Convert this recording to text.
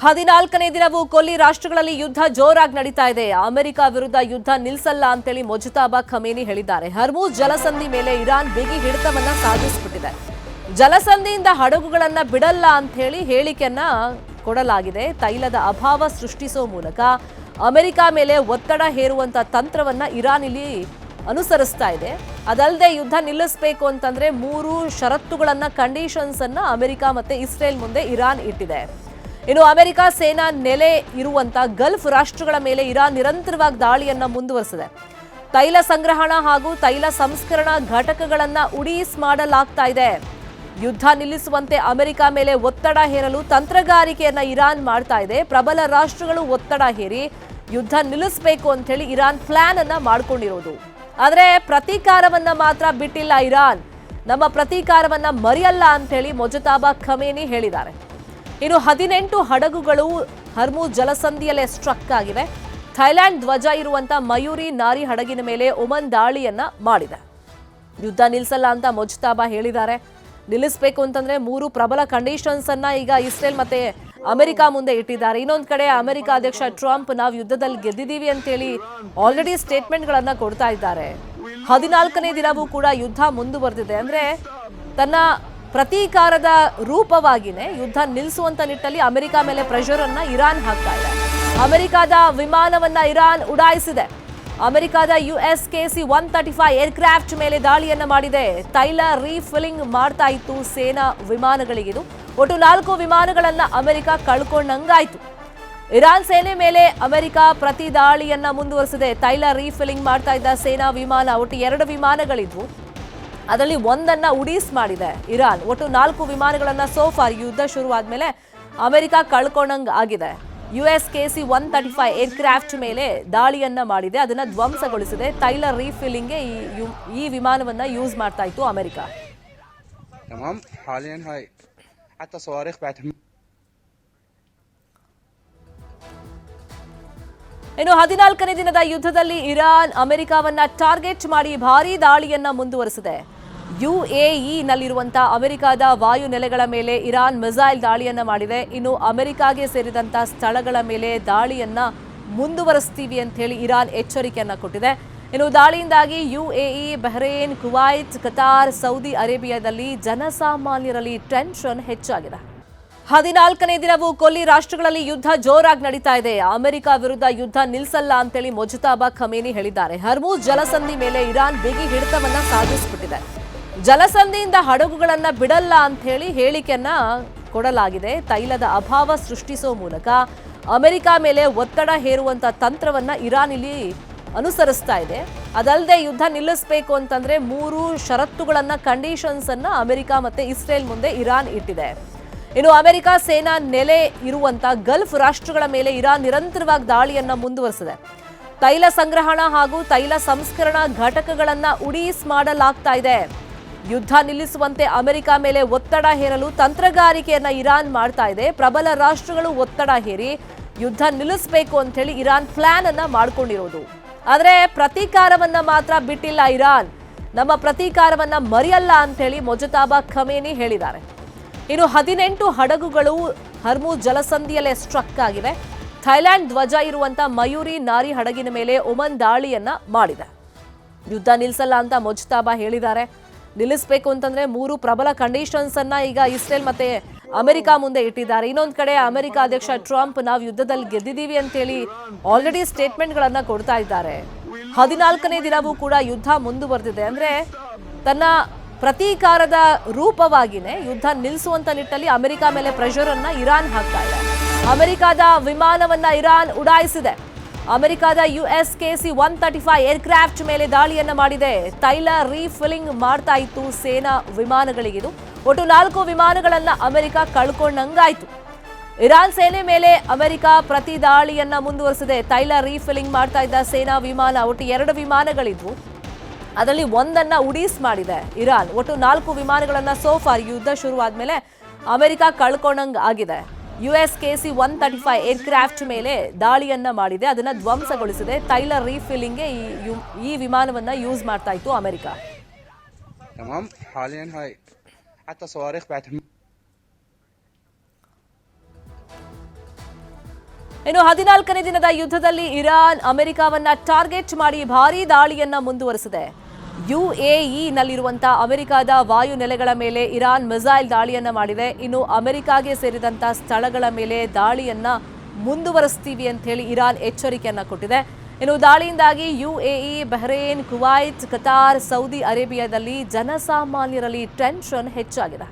14ನೇ ದಿನವೂ ಕೊಲ್ಲಿ ರಾಷ್ಟ್ರಗಳಲ್ಲಿ ಯುದ್ಧ ಜೋರಾಗಿ ನಡೀತಾ ಇದೆ. ಅಮೆರಿಕ ವಿರುದ್ಧ ಯುದ್ಧ ನಿಲ್ಲಿಸಲ್ಲ ಅಂತೇಳಿ ಮುಜ್ತಬಾ ಖಮೇನಿ ಹೇಳಿದ್ದಾರೆ. ಹರ್ಮುಜ್ ಜಲಸಂಧಿ ಮೇಲೆ ಇರಾನ್ ಬಿಗಿ ಹಿಡಿತವನ್ನ ಸಾಧಿಸಿಬಿಟ್ಟಿದೆ. ಜಲಸಂಧಿಯಿಂದ ಹಡಗುಗಳನ್ನ ಬಿಡಲ್ಲ ಅಂತ ಹೇಳಿ ಹೇಳಿಕೆಯನ್ನ ಕೊಡಲಾಗಿದೆ. ತೈಲದ ಅಭಾವ ಸೃಷ್ಟಿಸುವ ಮೂಲಕ ಅಮೆರಿಕ ಮೇಲೆ ಒತ್ತಡ ಹೇರುವಂತ ತಂತ್ರವನ್ನ ಇರಾನ್ ಇಲ್ಲಿ ಅನುಸರಿಸ್ತಾ ಇದೆ. ಅದಲ್ಲದೆ ಯುದ್ಧ ನಿಲ್ಲಿಸಬೇಕು ಅಂತಂದ್ರೆ 3 ಷರತ್ತುಗಳನ್ನ ಕಂಡೀಷನ್ಸ್ ಅನ್ನ ಅಮೆರಿಕ ಮತ್ತೆ ಇಸ್ರೇಲ್ ಮುಂದೆ ಇರಾನ್ ಇಟ್ಟಿದೆ. ಇನ್ನು ಅಮೆರಿಕ ಸೇನಾ ನೆಲೆ ಇರುವಂತ ಗಲ್ಫ್ ರಾಷ್ಟ್ರಗಳ ಮೇಲೆ ಇರಾನ್ ನಿರಂತರವಾಗಿ ದಾಳಿಯನ್ನ ಮುಂದುವರೆಸಿದೆ. ತೈಲ ಸಂಗ್ರಹಣಾ ಹಾಗೂ ತೈಲ ಸಂಸ್ಕರಣಾ ಘಟಕಗಳನ್ನ ಉಡೀಸ್ ಮಾಡಲಾಗ್ತಾ ಇದೆ. ಯುದ್ಧ ನಿಲ್ಲಿಸುವಂತೆ ಅಮೆರಿಕ ಮೇಲೆ ಒತ್ತಡ ಹೇರಲು ತಂತ್ರಗಾರಿಕೆಯನ್ನ ಇರಾನ್ ಮಾಡ್ತಾ ಇದೆ. ಪ್ರಬಲ ರಾಷ್ಟ್ರಗಳು ಒತ್ತಡ ಹೇರಿ ಯುದ್ಧ ನಿಲ್ಲಿಸಬೇಕು ಅಂತ ಹೇಳಿ ಇರಾನ್ ಪ್ಲಾನ್ ಅನ್ನ ಮಾಡ್ಕೊಂಡಿರೋದು. ಆದ್ರೆ ಪ್ರತೀಕಾರವನ್ನ ಮಾತ್ರ ಬಿಟ್ಟಿಲ್ಲ ಇರಾನ್. ನಮ್ಮ ಪ್ರತೀಕಾರವನ್ನ ಮರೆಯಲ್ಲ ಅಂತ ಹೇಳಿ ಮುಜ್ತಬಾ ಖಮೇನಿ ಹೇಳಿದ್ದಾರೆ. ಇನ್ನು 18 ಹಡಗುಗಳು ಹರ್ಮುಜ್ ಜಲಸಂಧಿಯಲ್ಲೇ ಸ್ಟ್ರಕ್ ಆಗಿವೆ. ಥೈಲ್ಯಾಂಡ್ ಧ್ವಜ ಇರುವಂತ ಮಯೂರಿ ನಾರಿ ಹಡಗಿನ ಮೇಲೆ ಒಮನ್ ದಾಳಿಯನ್ನ ಮಾಡಿದೆ. ಯುದ್ಧ ನಿಲ್ಲಿಸಲ್ಲ ಅಂತ ಮುಜ್ತಬಾ ಹೇಳಿದ್ದಾರೆ. ನಿಲ್ಲಿಸಬೇಕು ಅಂತಂದ್ರೆ 3 ಪ್ರಬಲ ಕಂಡೀಷನ್ಸ್ ಅನ್ನ ಈಗ ಇಸ್ರೇಲ್ ಮತ್ತೆ ಅಮೆರಿಕ ಮುಂದೆ ಇಟ್ಟಿದ್ದಾರೆ. ಇನ್ನೊಂದು ಕಡೆ ಅಮೆರಿಕ ಅಧ್ಯಕ್ಷ ಟ್ರಂಪ್ ನಾವು ಯುದ್ಧದಲ್ಲಿ ಗೆದ್ದಿದ್ದೀವಿ ಅಂತೇಳಿ ಆಲ್ರೆಡಿ ಸ್ಟೇಟ್ಮೆಂಟ್ ಗಳನ್ನ ಕೊಡ್ತಾ ಇದ್ದಾರೆ. 14ನೇ ದಿನವೂ ಕೂಡ ಯುದ್ಧ ಮುಂದುವರೆದಿದೆ. ಅಂದ್ರೆ ತನ್ನ ಪ್ರತೀಕಾರದ ರೂಪವಾಗಿನೇ ಯುದ್ಧ ನಿಲ್ಲಿಸುವಂತ ನಿಟ್ಟಲ್ಲಿ ಅಮೆರಿಕ ಮೇಲೆ ಪ್ರೆಷರ್ ಅನ್ನ ಇರಾನ್ ಹಾಕ್ತಾ ಇದೆ. ಅಮೆರಿಕದ ವಿಮಾನವನ್ನ ಇರಾನ್ ಉಡಾಯಿಸಿದೆ. ಅಮೆರಿಕದ USKC-135 ಏರ್ಕ್ರಾಫ್ಟ್ ಮೇಲೆ ದಾಳಿಯನ್ನ ಮಾಡಿದೆ. ತೈಲ ರೀಫಿಲಿಂಗ್ ಮಾಡ್ತಾ ಇತ್ತು ಸೇನಾ ವಿಮಾನಗಳಿಗಿದು. ಒಟ್ಟು 4 ವಿಮಾನಗಳನ್ನ ಅಮೆರಿಕ ಕಳ್ಕೊಂಡಂಗಾಯ್ತು. ಇರಾನ್ ಸೇನೆ ಮೇಲೆ ಅಮೆರಿಕ ಪ್ರತಿ ದಾಳಿಯನ್ನ ಮುಂದುವರೆಸಿದೆ. ತೈಲ ರೀಫಿಲಿಂಗ್ ಮಾಡ್ತಾ ಇದ್ದ ಸೇನಾ ವಿಮಾನ ಒಟ್ಟು 2 ವಿಮಾನಗಳಿದ್ವು. ಅದರಲ್ಲಿ ಒಂದನ್ನ ಉಡೀಸ್ ಮಾಡಿದೆ ಇರಾನ್. ಒಟ್ಟು 4 ವಿಮಾನಗಳನ್ನ ಸೋಫಾರ್ ಯುದ್ಧ ಶುರುವಾದ್ಮೇಲೆ ಅಮೆರಿಕ ಕಳ್ಕೊಂಡಂಗ್ ಆಗಿದೆ. USKC-135 ಏರ್ಕ್ರಾಫ್ಟ್ ಮೇಲೆ ದಾಳಿಯನ್ನ ಮಾಡಿದೆ. ಅದನ್ನ ಧ್ವಂಸಗೊಳಿಸಿದೆ. ತೈಲ ರೀಫಿಲಿಂಗ್ಗೆ ಈ ವಿಮಾನವನ್ನ ಯೂಸ್ ಮಾಡ್ತಾ ಇತ್ತು ಅಮೆರಿಕ. ಇನ್ನು 14ನೇ ದಿನದ ಯುದ್ಧದಲ್ಲಿ ಇರಾನ್ ಅಮೆರಿಕವನ್ನ ಟಾರ್ಗೆಟ್ ಮಾಡಿ ಭಾರೀ ದಾಳಿಯನ್ನ ಮುಂದುವರೆಸಿದೆ. UAE ನಲ್ಲಿರುವಂತಹ ಅಮೆರಿಕದ ವಾಯು ನೆಲೆಗಳ ಮೇಲೆ ಇರಾನ್ ಮಿಸೈಲ್ ದಾಳಿಯನ್ನ ಮಾಡಿದೆ. ಇನ್ನು ಅಮೆರಿಕಾಗೆ ಸೇರಿದಂತಹ ಸ್ಥಳಗಳ ಮೇಲೆ ದಾಳಿಯನ್ನ ಮುಂದುವರಿಸ್ತೀವಿ ಅಂತ ಹೇಳಿ ಇರಾನ್ ಎಚ್ಚರಿಕೆಯನ್ನ ಕೊಟ್ಟಿದೆ. ಇನ್ನು ದಾಳಿಯಿಂದಾಗಿ UAE, Bahrain, Kuwait, Qatar, Saudi ಅರೇಬಿಯಾದಲ್ಲಿ ಜನಸಾಮಾನ್ಯರಲ್ಲಿ ಟೆನ್ಷನ್ ಹೆಚ್ಚಾಗಿದೆ. 14ನೇ ದಿನವೂ ಕೊಲ್ಲಿ ರಾಷ್ಟ್ರಗಳಲ್ಲಿ ಯುದ್ಧ ಜೋರಾಗಿ ನಡೀತಾ ಇದೆ. ಅಮೆರಿಕ ವಿರುದ್ಧ ಯುದ್ಧ ನಿಲ್ಲಿಸಲ್ಲ ಅಂತೇಳಿ ಮುಜ್ತಬಾ ಖಮೇನಿ ಹೇಳಿದ್ದಾರೆ. ಹರ್ಮುಜ್ ಜಲಸಂಧಿ ಮೇಲೆ ಇರಾನ್ ಬಿಗಿ ಹಿಡಿತವನ್ನ ಸಾಧಿಸಿಬಿಟ್ಟಿದೆ. ಜಲಸಂಧಿಯಿಂದ ಹಡಗುಗಳನ್ನ ಬಿಡಲ್ಲ ಅಂತ ಹೇಳಿ ಹೇಳಿಕೆಯನ್ನ ಕೊಡಲಾಗಿದೆ. ತೈಲದ ಅಭಾವ ಸೃಷ್ಟಿಸುವ ಮೂಲಕ ಅಮೆರಿಕ ಮೇಲೆ ಒತ್ತಡ ಹೇರುವಂತ ತಂತ್ರವನ್ನ ಇರಾನ್ ಇಲ್ಲಿ ಅನುಸರಿಸ್ತಾ ಇದೆ. ಅದಲ್ಲದೆ ಯುದ್ಧ ನಿಲ್ಲಿಸಬೇಕು ಅಂತಂದ್ರೆ 3 ಷರತ್ತುಗಳನ್ನ ಕಂಡೀಷನ್ಸ್ ಅನ್ನ ಅಮೆರಿಕ ಮತ್ತೆ ಇಸ್ರೇಲ್ ಮುಂದೆ ಇರಾನ್ ಇಟ್ಟಿದೆ. ಇನ್ನು ಅಮೆರಿಕ ಸೇನಾ ನೆಲೆ ಇರುವಂತ ಗಲ್ಫ್ ರಾಷ್ಟ್ರಗಳ ಮೇಲೆ ಇರಾನ್ ನಿರಂತರವಾಗಿ ದಾಳಿಯನ್ನ ಮುಂದುವರೆಸಿದೆ. ತೈಲ ಸಂಗ್ರಹಣಾ ಹಾಗೂ ತೈಲ ಸಂಸ್ಕರಣಾ ಘಟಕಗಳನ್ನ ಉಡೀಸ್ ಮಾಡಲಾಗ್ತಾ ಇದೆ. ಯುದ್ಧ ನಿಲ್ಲಿಸುವಂತೆ ಅಮೆರಿಕ ಮೇಲೆ ಒತ್ತಡ ಹೇರಲು ತಂತ್ರಗಾರಿಕೆಯನ್ನ ಇರಾನ್ ಮಾಡ್ತಾ ಇದೆ. ಪ್ರಬಲ ರಾಷ್ಟ್ರಗಳು ಒತ್ತಡ ಹೇರಿ ಯುದ್ಧ ನಿಲ್ಲಿಸಬೇಕು ಅಂತ ಹೇಳಿ ಇರಾನ್ ಪ್ಲಾನ್ ಅನ್ನ ಮಾಡ್ಕೊಂಡಿರೋದು. ಆದ್ರೆ ಪ್ರತೀಕಾರವನ್ನ ಮಾತ್ರ ಬಿಟ್ಟಿಲ್ಲ ಇರಾನ್. ನಮ್ಮ ಪ್ರತೀಕಾರವನ್ನ ಮರೆಯಲ್ಲ ಅಂತ ಹೇಳಿ ಮುಜ್ತಬಾ ಖಮೇನಿ ಹೇಳಿದ್ದಾರೆ. ಇನ್ನು 18 ಹಡಗುಗಳು ಹರ್ಮುಜ್ ಜಲಸಂಧಿಯಲ್ಲೇ ಸ್ಟ್ರಕ್ ಆಗಿವೆ. ಥೈಲ್ಯಾಂಡ್ ಧ್ವಜ ಇರುವಂತ ಮಯೂರಿ ನಾರಿ ಹಡಗಿನ ಮೇಲೆ ಒಮನ್ ದಾಳಿಯನ್ನ ಮಾಡಿದೆ. ಯುದ್ಧ ನಿಲ್ಲಿಸಲ್ಲ ಅಂತ ಮುಜ್ತಬಾ ಹೇಳಿದ್ದಾರೆ. ನಿಲ್ಲಿಸಬೇಕು ಅಂತಂದ್ರೆ 3 ಪ್ರಬಲ ಕಂಡೀಷನ್ಸ್ ಅನ್ನ ಈಗ ಇಸ್ರೇಲ್ ಮತ್ತೆ ಅಮೆರಿಕ ಮುಂದೆ ಇಟ್ಟಿದ್ದಾರೆ. ಇನ್ನೊಂದು ಕಡೆ ಅಮೆರಿಕ ಅಧ್ಯಕ್ಷ ಟ್ರಂಪ್ ನಾವು ಯುದ್ಧದಲ್ಲಿ ಗೆದ್ದಿದ್ದೀವಿ ಅಂತೇಳಿ ಆಲ್ರೆಡಿ ಸ್ಟೇಟ್ಮೆಂಟ್ ಗಳನ್ನ ಕೊಡ್ತಾ ಇದ್ದಾರೆ. 14ನೇ ದಿನವೂ ಕೂಡ ಯುದ್ಧ ಮುಂದುವರೆದಿದೆ. ಅಂದ್ರೆ ತನ್ನ ಪ್ರತೀಕಾರದ ರೂಪವಾಗಿನೇ ಯುದ್ಧ ನಿಲ್ಲಿಸುವಂತ ನಿಟ್ಟಲ್ಲಿ ಅಮೆರಿಕ ಮೇಲೆ ಪ್ರೆಷರ್ ಅನ್ನ ಇರಾನ್ ಹಾಕ್ತಾ ಇದೆ. ಅಮೆರಿಕದ ವಿಮಾನವನ್ನ ಇರಾನ್ ಉಡಾಯಿಸಿದೆ. ಅಮೆರಿಕದ USKC-135 ಏರ್ಕ್ರಾಫ್ಟ್ ಮೇಲೆ ದಾಳಿಯನ್ನ ಮಾಡಿದೆ. ತೈಲ ರೀಫಿಲಿಂಗ್ ಮಾಡ್ತಾ ಇತ್ತು ಸೇನಾ ವಿಮಾನಗಳಿಗಿದು. ಒಟ್ಟು 4 ವಿಮಾನಗಳನ್ನ ಅಮೆರಿಕ ಕಳ್ಕೊಂಡಂಗಾಯ್ತು. ಇರಾನ್ ಸೇನೆ ಮೇಲೆ ಅಮೆರಿಕ ಪ್ರತಿ ದಾಳಿಯನ್ನ ಮುಂದುವರೆಸಿದೆ. ತೈಲ ರೀಫಿಲಿಂಗ್ ಮಾಡ್ತಾ ಇದ್ದ ಸೇನಾ ವಿಮಾನ ಒಟ್ಟು 2 ವಿಮಾನಗಳಿದ್ವು. ಅದರಲ್ಲಿ ಒಂದನ್ನ ಉಡೀಸ್ ಮಾಡಿದೆ ಇರಾನ್. ಒಟ್ಟು 4 ವಿಮಾನಗಳನ್ನ ಸೋಫಾರ್ ಯುದ್ಧ ಶುರುವಾದ್ಮೇಲೆ ಅಮೆರಿಕ ಕಳ್ಕೊಂಡಂಗ್ ಆಗಿದೆ. USKC-135 ಏರ್ಕ್ರಾಫ್ಟ್ ಮೇಲೆ ದಾಳಿಯನ್ನ ಮಾಡಿದೆ. ಅದನ್ನ ಧ್ವಂಸಗೊಳಿಸಿದೆ. ತೈಲ ರೀಫಿಲಿಂಗ್ಗೆ ಈ ವಿಮಾನವನ್ನ ಯೂಸ್ ಮಾಡ್ತಾ ಇತ್ತು ಅಮೆರಿಕ. ಇನ್ನು 14ನೇ ದಿನದ ಯುದ್ಧದಲ್ಲಿ ಇರಾನ್ ಅಮೆರಿಕವನ್ನ ಟಾರ್ಗೆಟ್ ಮಾಡಿ ಭಾರೀ ದಾಳಿಯನ್ನ ಮುಂದುವರೆಸಿದೆ. ಯುಎಇನಲ್ಲಿರುವಂತಹ ಅಮೆರಿಕದ ವಾಯು ನೆಲೆಗಳ ಮೇಲೆ ಇರಾನ್ ಮಿಸೈಲ್ ದಾಳಿಯನ್ನ ಮಾಡಿದೆ. ಇನ್ನು ಅಮೆರಿಕಾಗೆ ಸೇರಿದಂತ ಸ್ಥಳಗಳ ಮೇಲೆ ದಾಳಿಯನ್ನ ಮುಂದುವರಿಸ್ತೀವಿ ಅಂತ ಹೇಳಿ ಇರಾನ್ ಎಚ್ಚರಿಕೆಯನ್ನ ಕೊಟ್ಟಿದೆ. ಇನ್ನು ದಾಳಿಯಿಂದಾಗಿ UAE, Bahrain, Kuwait, Qatar, Saudi ಅರೇಬಿಯಾದಲ್ಲಿ ಜನಸಾಮಾನ್ಯರಲ್ಲಿ ಟೆನ್ಷನ್ ಹೆಚ್ಚಾಗಿದೆ.